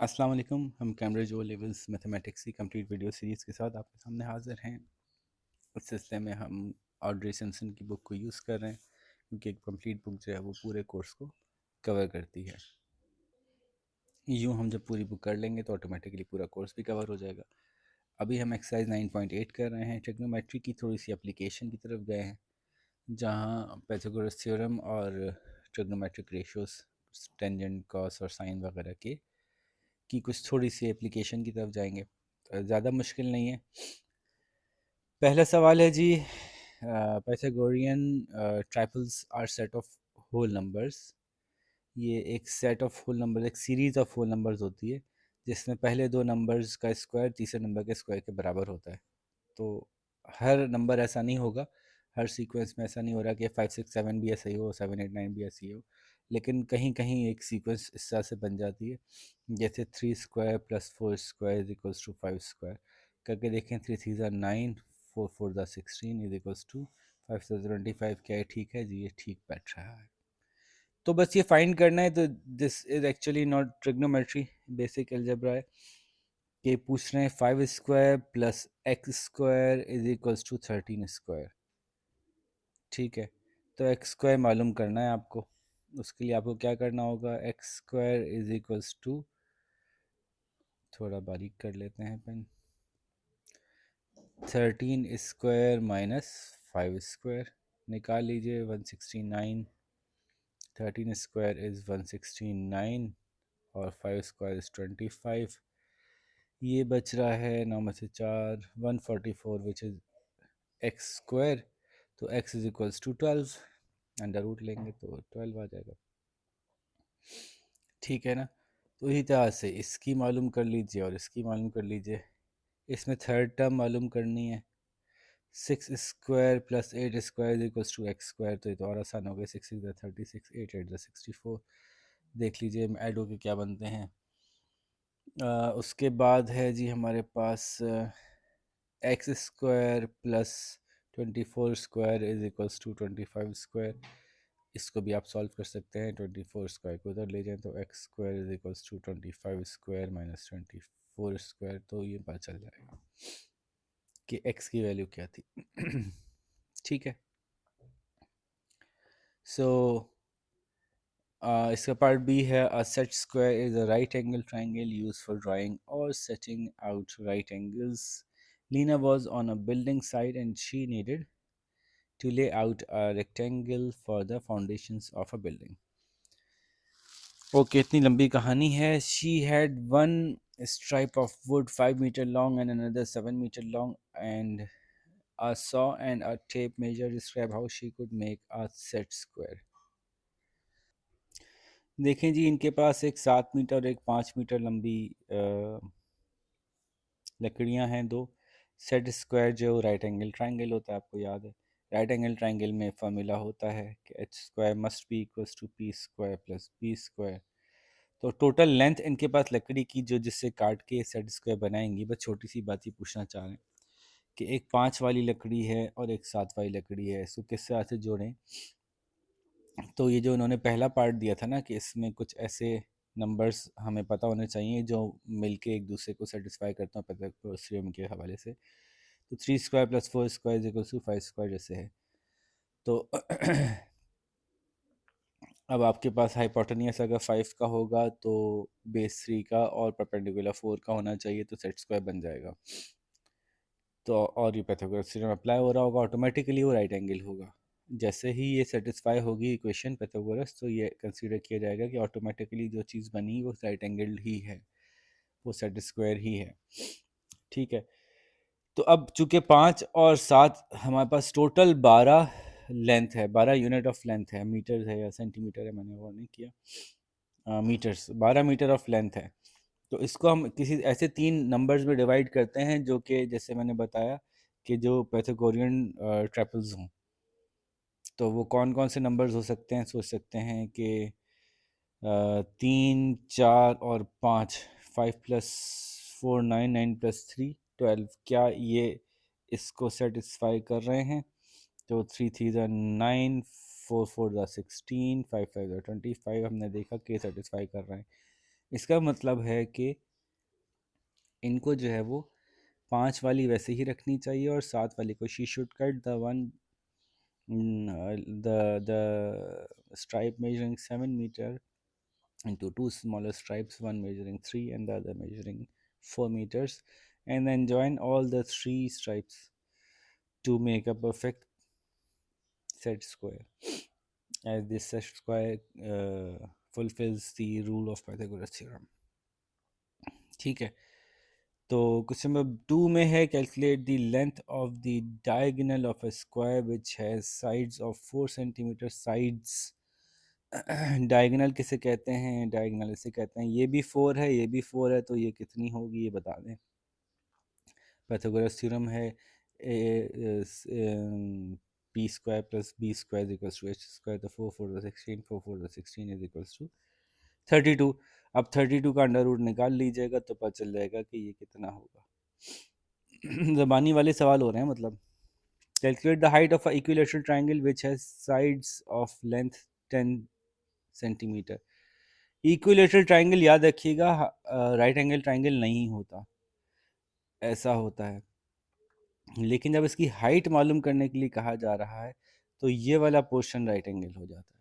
अस्सलाम वालेकुम। हम कैम्ब्रिज ओ लेवल्स मैथमेटिक्स की कंप्लीट वीडियो सीरीज़ के साथ आपके सामने हाज़िर हैं। इस सिलसिले में हम ऑड्रे सिम्पसन की बुक को यूज़ कर रहे हैं क्योंकि एक कंप्लीट बुक जो है वो पूरे कोर्स को कवर करती है। यूँ हम जब पूरी बुक कर लेंगे तो ऑटोमेटिकली पूरा कोर्स भी कवर हो जाएगा। अभी हम एक्सरसाइज 9.8 कर रहे हैं। ट्रिग्नोमेट्री की थोड़ी सी एप्लीकेशन की तरफ गए हैं, जहाँ पाइथागोरस थ्योरम और ट्रिग्नोमेट्रिक रेशियोज़, टेंजेंट, कॉस और साइन वगैरह के की कुछ थोड़ी सी एप्लीकेशन की तरफ जाएंगे। ज़्यादा मुश्किल नहीं है। पहला सवाल है ji, Pythagorean triples are set of whole numbers. ये एक सेट ऑफ होल नंबर, एक सीरीज़ ऑफ होल नंबर्स होती है जिसमें पहले दो नंबर्स का स्क्वायर तीसरे नंबर के स्क्वायर के बराबर होता है। तो हर नंबर ऐसा नहीं होगा, हर सीक्वेंस में ऐसा नहीं हो रहा कि 5 6 7 भी ऐसा ही हो, 7 8 9 भी ऐसी हो, लेकिन कहीं कहीं एक सीक्वेंस इस तरह से बन जाती है, जैसे 3 square plus 4 square is equals to 5 square करके देखें। 3 3 9, 4 4 16 इज इक्वल्स टू 5 25। क्या है ठीक है जी? ये ठीक बैठ रहा है। तो बस ये फाइंड करना है। तो this is actually not trigonometry, basic algebra है। कि पूछ रहे हैं 5 square plus x square is equals to 13 square. ठीक है, तो एक्स स्क्वायर मालूम करना है आपको। उसके लिए आपको क्या करना होगा? X square is equals to, थोड़ा बारीक कर लेते हैं पेन, 13 स्क्वायर माइनस 5 स्क्वायर। निकाल लीजिए 169। 13 स्क्वायर इज़ 169 और 5 स्क्वायर इज़ 25। ये बच रहा है 9 में से 4, 144 विच इज़ एक्स स्क्वायर। तो x is equals to 12, under root लेंगे तो 12 आ जाएगा। ठीक है ना? तो इसी तरह से इसकी मालूम कर लीजिए और इसकी मालूम कर लीजिए। इसमें थर्ड टर्म मालूम करनी है। 6 square plus 8 square is equals to x square. तो ये तो और आसान हो गया। 6 6 36, 8 8 64। देख लीजिए ऐड होके क्या बनते हैं। उसके बाद है जी हमारे पास x square plus 24 square is equals to 25 square. इसको भी आप सॉल्व कर सकते हैं। 24 स्क्वायर को उधर ले जाएं तो x square is equals to 25 square minus 24 square. तो ये पता चल जाएगा कि एक्स की वैल्यू क्या थी। ठीक है। सो इसका पार्ट बी है, a set square is a right angle triangle use for drawing और setting out right angles. Lena was on a building site and she needed to lay out a rectangle for the foundations of a building. Okay, इतनी लंबी कहानी है। She had one stripe of wood 5 meter long and another 7 meter long, and a saw and a tape measure describe how she could make a set square. देखें जी, इनके पास एक 7 metre और एक 5 metre लंबी लकड़ियां हैं दो। सेट स्क्वायर जो राइट एंगल ट्राइंगल होता है, आपको याद है राइट एंगल ट्राइंगल में फार्मूला होता है कि H square must be equals to P square plus B square. तो टोटल लेंथ इनके पास लकड़ी की जो जिससे काट के सेट स्क्वायर बनाएंगी। बस छोटी सी बात ही पूछना चाह रहे हैं कि एक 5 वाली लकड़ी है और एक 7 वाली लकड़ी है, इसको किस तरह से जोड़ें। तो ये जो उन्होंने पहला पार्ट दिया था ना कि इसमें कुछ ऐसे नंबर्स हमें पता होने चाहिए जो मिलके एक दूसरे को सेटिस्फाई करते हैं पाइथागोरस थ्योरम के हवाले से। तो 3 square plus 4 square is equal to 5 square जैसे है। तो अब आपके पास हाइपोटेनियस अगर 5 का होगा तो बेस 3 का और परपेंडिकुलर 4 का होना चाहिए, तो सेट स्क्वायर बन जाएगा। तो और ये पाइथागोरस थ्योरम अप्लाई हो रहा होगा, ऑटोमेटिकली वो राइट एंगल होगा। जैसे ही ये सेटिस्फाई होगी इक्वेशन पाइथागोरस, तो ये कंसीडर किया जाएगा कि ऑटोमेटिकली जो चीज़ बनी वो राइट एंगल ही है, वो सेट स्क्वायर ही है। ठीक है। तो अब चूंकि 5 और 7 हमारे पास टोटल 12 लेंथ है, 12 यूनिट ऑफ लेंथ है। मीटर है या सेंटीमीटर है, मैंने वो नहीं किया। मीटर्स, 12 मीटर ऑफ लेंथ है। तो इसको हम किसी ऐसे 3 नंबर्स में डिवाइड करते हैं जो कि जैसे मैंने बताया कि जो पाइथागोरियन ट्रिपल्स हों। तो वो कौन कौन से नंबर्स हो सकते हैं? सोच सकते हैं कि 3 4 और 5, 5 + 4 9, 9 + 3 12। क्या ये इसको सेटिस्फाई कर रहे हैं? तो 3 3 9, 4 4 16, 5 5 25 हमने देखा कि सेटिस्फाई कर रहे हैं। इसका मतलब है कि इनको जो है वो 5 वाली वैसे ही रखनी चाहिए और 7 वाली को she should cut the one the stripe measuring 7 meter into two smaller stripes, one measuring 3 and the other measuring 4 meters, and then join all the three stripes to make a perfect set square, as this set square fulfills the rule of Pythagoras theorem. ठीक है, तो question number 2 में है calculate the length of the diagonal of a square which has sides of 4 centimetre sides. Diagonal किसे कहते हैं? Diagonal इसे कहते हैं, ये भी 4 है, ये भी 4 है, तो ये कितनी होगी ये बता दें। पाइथागोरस थ्योरम है P square plus B square equals to H square, तो 4 4 16, 4 4 16 इज इक्वल्स टू 32। अब 32 का अंडर रूट निकाल लीजिएगा तो पता चल जाएगा कि ये कितना होगा। ज़बानी वाले सवाल हो रहे हैं मतलब। Calculate the height of a equilateral triangle which has sides of length 10 centimetre. Equilateral triangle याद रखिएगा, राइट एंगल ट्रायंगल नहीं होता, ऐसा होता है। लेकिन जब इसकी हाइट मालूम करने के लिए कहा जा रहा है तो ये वाला पोर्शन राइट एंगल हो जाता है।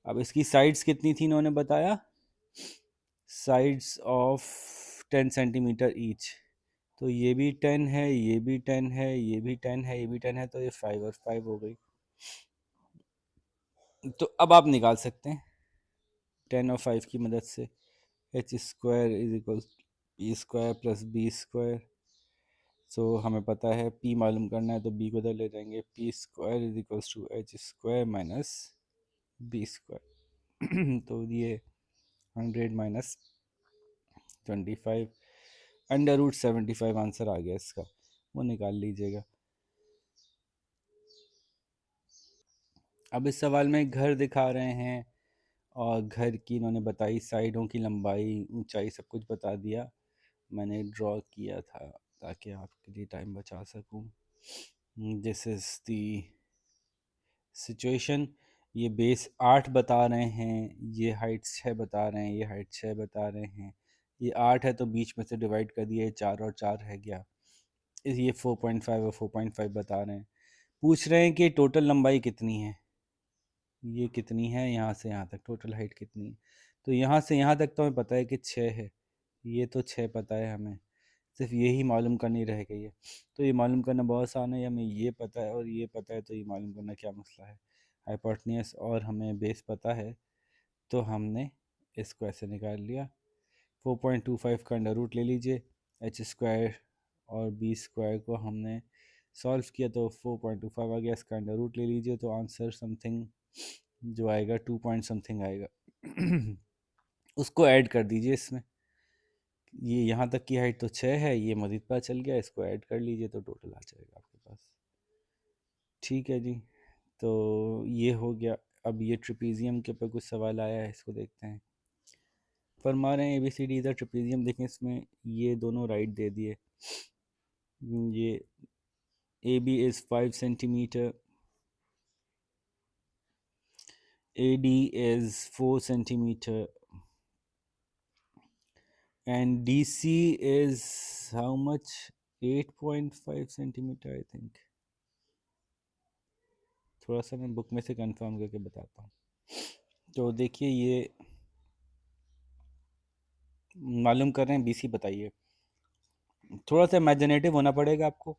अब इसकी साइड्स कितनी थी इन्होंने बताया, साइड्स ऑफ 10 सेंटीमीटर ईच, तो ये भी 10 है, ये भी 10 है, ये भी 10 है, ये भी 10 है, तो ये 5 और 5 हो गई। तो अब आप निकाल सकते हैं 10 और 5 की मदद से H square is equal E square plus B square. So हमें पता है पी मालूम करना है तो बी को इधर ले जाएंगे, P square is equals to H square minus B square. तो ये 100 माइनस 25 अंडर रूट 75 आंसर आ गया इसका, वो निकाल लीजिएगा। अब इस सवाल में घर दिखा रहे हैं और घर की इन्होंने बताई साइडों की लंबाई, ऊंचाई, सब कुछ बता दिया। मैंने ड्रॉ किया था ताकि आपके लिए टाइम बचा सकूं। This is the situation. ये बेस 8 बता रहे हैं, ये हाइट 6 बता रहे हैं, ये हाइट 6 बता रहे हैं। ये 8 है तो बीच में से डिवाइड कर दिया, 4 और 4 है गया। ये 4.5 और 4.5 बता रहे हैं। पूछ रहे हैं कि टोटल लंबाई कितनी है, ये कितनी है, यहाँ से यहाँ तक टोटल हाइट कितनी है। तो यहाँ से यहाँ तक तो हमें पता है कि 6 है, ये तो 6 पता है हमें, सिर्फ यही मालूम करनी रह गई है। तो ये मालूम करना बहुत आसान है, हमें ये पता है और ये पता है, तो ये मालूम करना क्या मसला है। हाइपोटेन्यूस और हमें बेस पता है तो हमने इसको ऐसे निकाल लिया। 4.25 का अंडर रूट ले लीजिए, एच स्क्वायर और बी स्क्वायर को हमने सॉल्व किया तो 4.25 आ गया, इसका अंडर रूट ले लीजिए तो आंसर समथिंग जो आएगा 2 पॉइंट समथिंग आएगा। उसको ऐड कर दीजिए इसमें, ये यहाँ तक की हाइट तो 6 है, ये मज़ीद पता चल गया, इसको ऐड कर लीजिए तो टोटल आ जाएगा आपके पास। ठीक है जी, तो ये हो गया। अब ये ट्रिपीजियम के ऊपर कुछ सवाल आया है, इसको देखते हैं। फरमा रहे हैं ABCD इधर ट्रिपीजियम देखें, इसमें ये दोनों राइट दे दिए। ये AB is 5 centimetre, AD is 4 centimeter, and DC is how much? 8.5 centimeter I think. थोड़ा सा मैं बुक में से कंफर्म करके बताता हूँ। तो देखिए ये मालूम कर रहे हैं, BC बताइए। थोड़ा सा इमेजिनेटिव होना पड़ेगा आपको,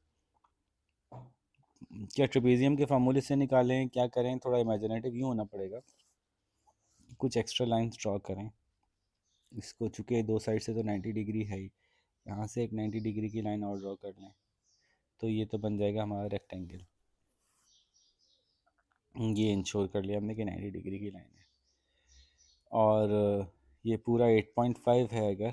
क्या ट्रेपेजियम के फार्मूले से निकालें, क्या करें, थोड़ा इमेजिनेटिव यूँ होना पड़ेगा। कुछ एक्स्ट्रा लाइंस ड्रॉ करें इसको, चूँकि दो साइड से तो 90 डिग्री है ही, यहाँ से एक 90 डिग्री की लाइन और ड्रॉ कर लें तो ये तो बन जाएगा हमारा रेक्टेंगल। ये इंश्योर कर लिया हमने कि 90 डिग्री की लाइन है। और ये पूरा 8.5 है अगर,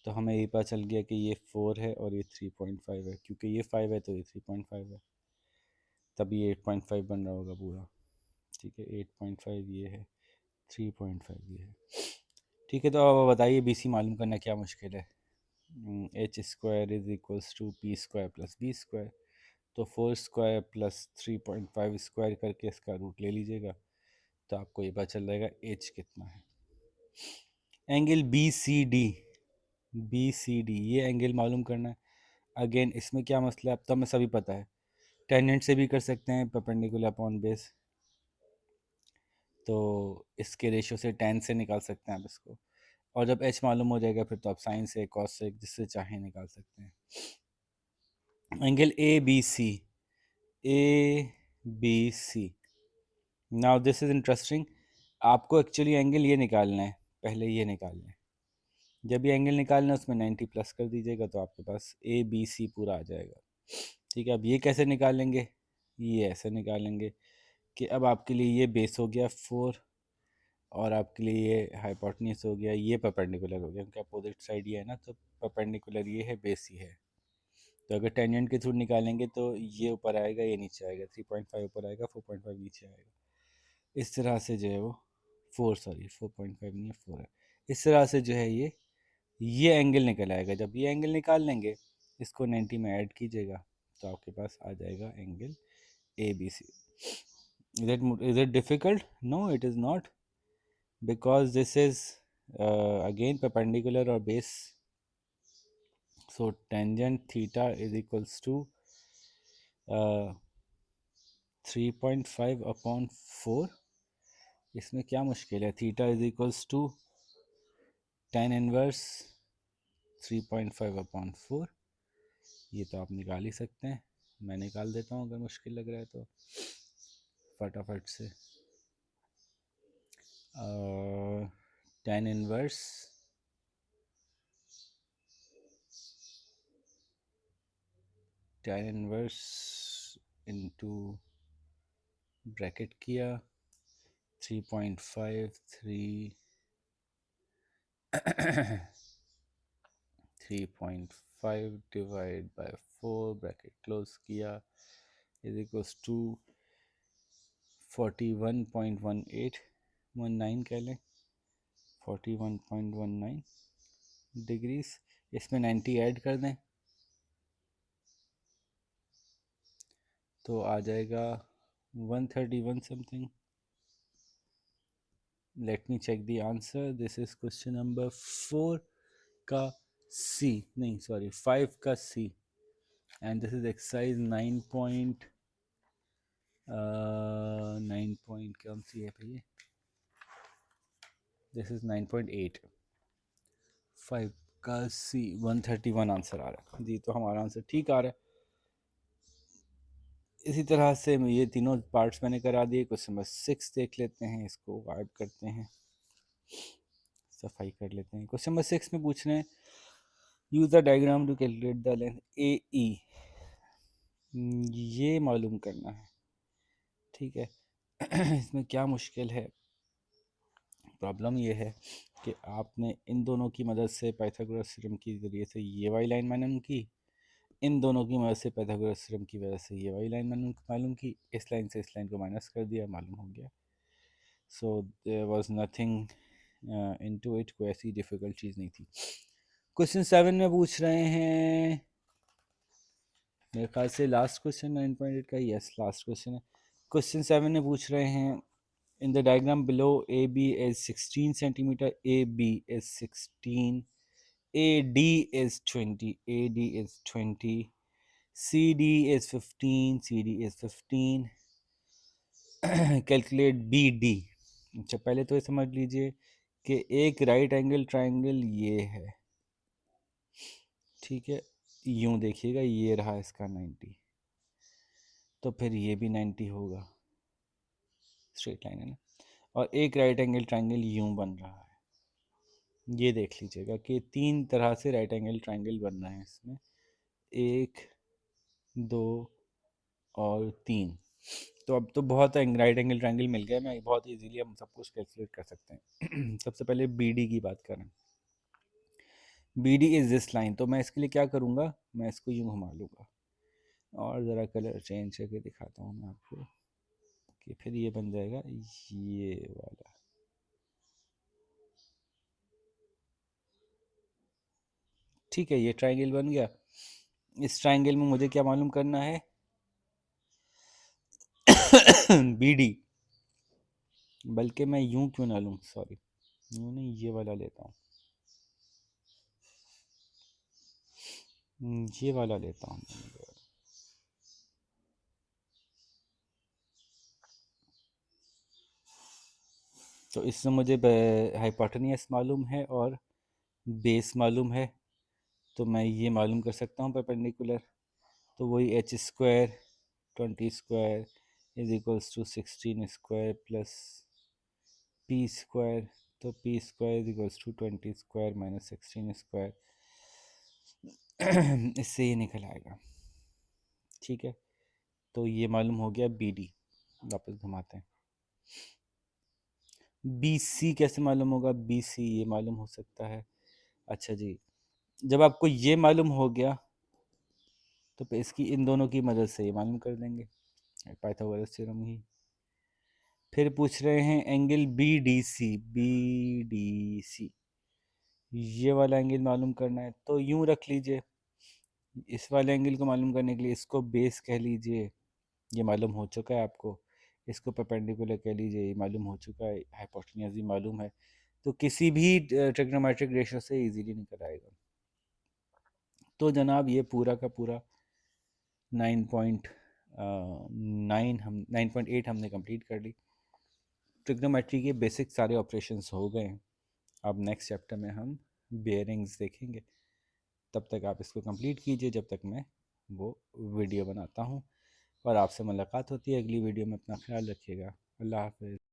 तो हमें ये पता चल गया कि ये 4 है और ये 3.5 है, क्योंकि ये 5 है तो ये 3.5 है, तभी ये 8.5 बन रहा होगा पूरा। ठीक है, 8.5 ये है, 3.5 ये है। ठीक है, तो अब बताइए BC मालूम करना क्या मुश्किल है। H square is equals to P square plus B square, तो 4 स्क्वायर प्लस 3.5 स्क्वायर करके इसका रूट ले लीजिएगा तो आपको ये पता चल जाएगा एच कितना है। एंगल बी सी डी ये एंगल मालूम करना है। अगेन इसमें क्या मसला है, अब तो हमें सभी पता है, टेंजेंट से भी कर सकते हैं, परपेंडिकुलर अपॉन बेस, तो इसके रेशियो से टेन से निकाल सकते हैं आप इसको, और जब एच मालूम हो जाएगा फिर तो आप साइन से कॉस से जिससे चाहे निकाल सकते हैं। Angle A B C now this is interesting. आपको एक्चुअली एंगल ये निकालना है, पहले ये निकालना है। जब ये एंगल निकालना है उसमें 90 प्लस कर दीजिएगा तो आपके पास ए बी सी पूरा आ जाएगा। ठीक है, अब ये कैसे निकालेंगे, ये ऐसे निकालेंगे कि अब आपके लिए ये बेस हो गया 4 और आपके लिए ये हाइपोटेन्यूस हो गया, ये परपेंडिकुलर हो गया क्योंकि अपोजिट साइड ये है ना, तो परपेंडिकुलर ये है, बेस ही है। तो अगर टेंजेंट के थ्रू निकालेंगे तो ये ऊपर आएगा, ये नीचे आएगा, 3.5 ऊपर आएगा, 4.5 नीचे आएगा। इस तरह से जो है वो 4.5 नहीं है 4 है। इस तरह से जो है ये एंगल निकल आएगा। जब ये एंगल निकाल लेंगे इसको 90 में ऐड कीजिएगा तो आपके पास आ जाएगा angle A B C. Is it difficult? No it is not, because this is again perpendicular or base, so tangent theta is equals to 3.5 upon 4। इसमें क्या मुश्किल है, theta is equals to tan inverse 3.5 upon 4। ये तो आप निकाल ही सकते हैं, मैं निकाल देता हूँ अगर मुश्किल लग रहा है तो फटाफट से। tan इनवर्स इनटू ब्रैकेट किया 3.5 डिवाइड बाय 4 ब्रैकेट क्लोज किया इज इक्वल्स टू 41.18 कह लें, 41.19 डिग्रीज। इसमें 90 ऐड कर दें तो आ जाएगा 131 something. Let me check the answer. This is question number 4 का सी, नहीं सॉरी 5 का C, and this is exercise 9 point कौन सी है भैया, दिस इज 9.8। 5 का सी 131 आंसर आ रहा है जी, तो हमारा आंसर ठीक आ रहा है। इसी तरह से ये तीनों पार्ट्स मैंने करा दिए। क्वेश्चन नंबर 6 देख लेते हैं, इसको वाइप करते हैं, सफाई कर लेते हैं। क्वेश्चन नंबर 6 में पूछ रहे हैं use the diagram to calculate the length A E, ये मालूम करना है। ठीक है इसमें क्या मुश्किल है, प्रॉब्लम ये है कि आपने इन दोनों की मदद से पाइथागोरस थ्योरम के ज़रिए से ये वाली लाइन मालूम की, इन दोनों की मदद से पाइथागोरस थ्योरम की वजह से ये वाली लाइन मालूम की, इस लाइन से इस लाइन को माइनस कर दिया, मालूम हो गया। So there was nothing into it, कोई ऐसी डिफ़िकल्ट चीज़ नहीं थी। क्वेश्चन 7 में पूछ रहे हैं, मेरे ख्याल से लास्ट क्वेश्चन 9.8 का, यस लास्ट क्वेश्चन है। क्वेश्चन 7 में पूछ रहे हैं in the diagram below AB is 16 centimeter, AB is 16, AD is 20, AD is 20, CD is 15, CD is 15, calculate BD। अच्छा पहले तो ये समझ लीजिए कि एक राइट एंगल ट्राइंगल ये है, ठीक है, यूं देखिएगा ये रहा इसका 90, तो फिर ये भी 90 होगा, स्ट्रेट लाइन है ना, और एक राइट एंगल ट्राइंगल यूं बन रहा है। ये देख लीजिएगा कि 3 तरह से राइट एंगल ट्राइंगल बन रहे हैं इसमें, 1 2 और 3। तो अब तो बहुत राइट एंगल ट्राइंगल मिल गया, मैं बहुत इजीली हम सब कुछ कैलकुलेट कर सकते हैं। सबसे पहले BD की बात करें, BD इज दिस लाइन, तो मैं इसके लिए क्या करूँगा, मैं इसको यूँ घुमा लूँगा और ज़रा कलर चेंज करके दिखाता हूँ मैं आपको कि फिर ये बन जाएगा ये वाला। ठीक है, ये ट्राइंगल बन गया। इस ट्राइंगल में मुझे क्या मालूम करना है BD, बल्कि मैं यूं क्यों ना लूँ, सॉरी यूँ नहीं, ये वाला लेता हूँ, ये वाला लेता हूँ। तो इससे मुझे हाइपोटेनियस मालूम है और बेस मालूम है, तो मैं ये मालूम कर सकता हूँ परपेंडिकुलर। तो वही H square 20 square is equals to 16 square plus P square. तो P square is equals to 20 square minus 16 square. इससे ये निकल आएगा। ठीक है, तो ये मालूम हो गया बी डी। वापस घुमाते हैं, बी सी कैसे मालूम होगा? बी सी ये मालूम हो सकता है। अच्छा जी, जब आपको ये मालूम हो गया तो फिर इसकी इन दोनों की मदद से ये मालूम कर देंगे, पाइथागोरस थ्योरम ही। फिर पूछ रहे हैं angle B D C, B D C ये वाला एंगल मालूम करना है, तो यूं रख लीजिए, इस वाले एंगल को मालूम करने के लिए इसको बेस कह लीजिए, ये मालूम हो चुका है आपको। इसको परपेंडिकुलर कह लीजिए, ये मालूम हो चुका है। हाइपोटेन्यूज भी मालूम है, तो किसी भी ट्रिग्नोमेट्रिक रेशियो से इजीली निकल आएगा। तो जनाब ये पूरा का पूरा 9.8 हमने कंप्लीट कर ली। ट्रिग्नोमेट्री के बेसिक सारे ऑपरेशंस हो गए हैं। अब नेक्स्ट चैप्टर में हम बेयरिंग्स देखेंगे। तब तक आप इसको कंप्लीट कीजिए जब तक मैं वो वीडियो बनाता हूँ, और आपसे मुलाकात होती है अगली वीडियो में। अपना ख्याल रखिएगा। अल्लाह हाफ़िज़।